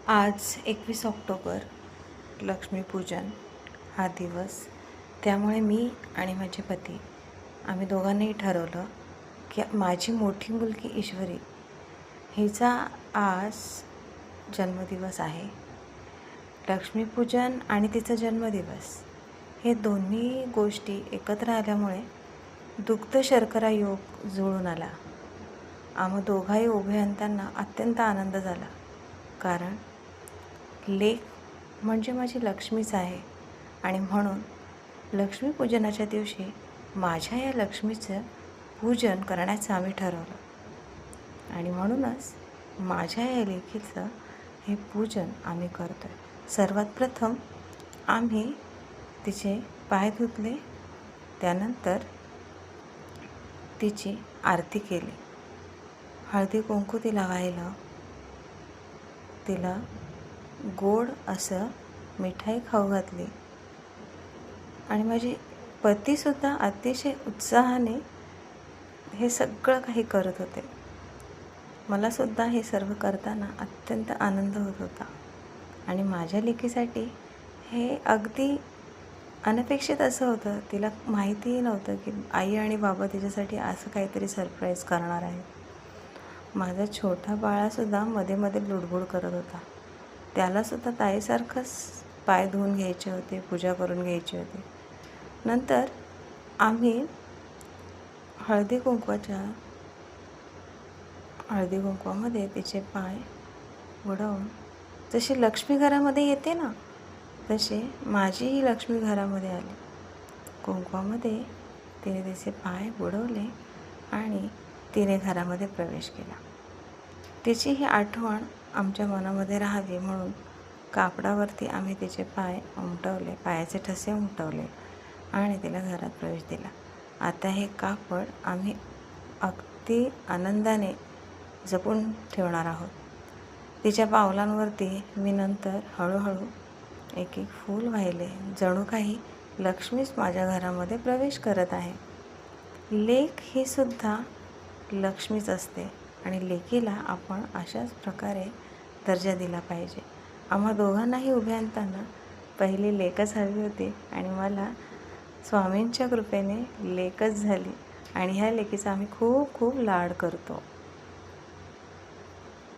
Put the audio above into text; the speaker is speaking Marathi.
आज 21 ऑक्टोबर लक्ष्मीपूजन हा दिवस. त्यामुळे मी आणि माझे पती आम्ही दोघांनीही ठरवलं की माझी मोठी मुलगी ईश्वरी हिचा आज जन्मदिवस आहे. लक्ष्मीपूजन आणि तिचा जन्मदिवस हे दोन्ही गोष्टी एकत्र आल्यामुळे दुग्ध शर्करा योग जुळून आला. आम्हा दोघाही उभयंतांना अत्यंत आनंद झाला, कारण लेक म्हणजे माझी लक्ष्मीच आहे. आणि म्हणून लक्ष्मीपूजनाच्या दिवशी माझ्या या लक्ष्मीचं पूजन करण्याचं आम्ही ठरवलं. आणि म्हणूनच माझ्या या लेकीचं हे पूजन आम्ही करतो आहे. सर्वात प्रथम आम्ही तिचे पाय धुतले, त्यानंतर तिची आरती केली, हळदी कुंकू तिला वाहिलं, तिला गोड असं मिठाई खाऊ घातली. आणि माझे पतीसुद्धा अतिशय उत्साहाने हे सगळं काही करत होते. मलासुद्धा हे सर्व करताना अत्यंत आनंद होत होता. आणि माझ्या लेकीसाठी हे अगदी अनपेक्षित असं होतं. तिला माहितीही नव्हतं की आई आणि बाबा तिच्यासाठी असं काहीतरी सरप्राईज करणार आहे. माझा छोटा बाळासुद्धा मध्ये मध्ये लुडबुड करत होता. त्यालासुद्धा ताईसारखंच पाय धुवून घ्यायचे होते, पूजा करून घ्यायची होती. नंतर आम्ही हळदी कुंकवामध्ये तिचे पाय बुडवून, जशी लक्ष्मी घरामध्ये येते ना, तसे माझीही लक्ष्मी घरामध्ये आली. कुंकवामध्ये तिने तिचे पाय बुडवले आणि तिने घरामध्ये प्रवेश केला. तिची ही आठवण आमच्या मनामध्ये राहावी म्हणून कापडावरती आम्ही तिचे पाय उमटवले, पायाचे ठसे उमटवले आणि तिला घरात प्रवेश दिला. आता हे कापड आम्ही अगदी आनंदाने जपून ठेवणार आहोत. तिच्या पावलांवरती मी नंतर हळूहळू एक एक फूल वाहिले, जणू काही लक्ष्मीच माझ्या घरामध्ये प्रवेश करत आहे. लेक ही सुद्धा लक्ष्मीच असते आणि लेकीला आपण अशाच प्रकारे दर्जा दिला पाहिजे. आम्हा दोघांनाही उभयंतांना पहिली लेकच हवी होती आणि मला स्वामींच्या कृपेने लेकच झाली. आणि ह्या लेकीचा आम्ही खूप खूप लाड करतो.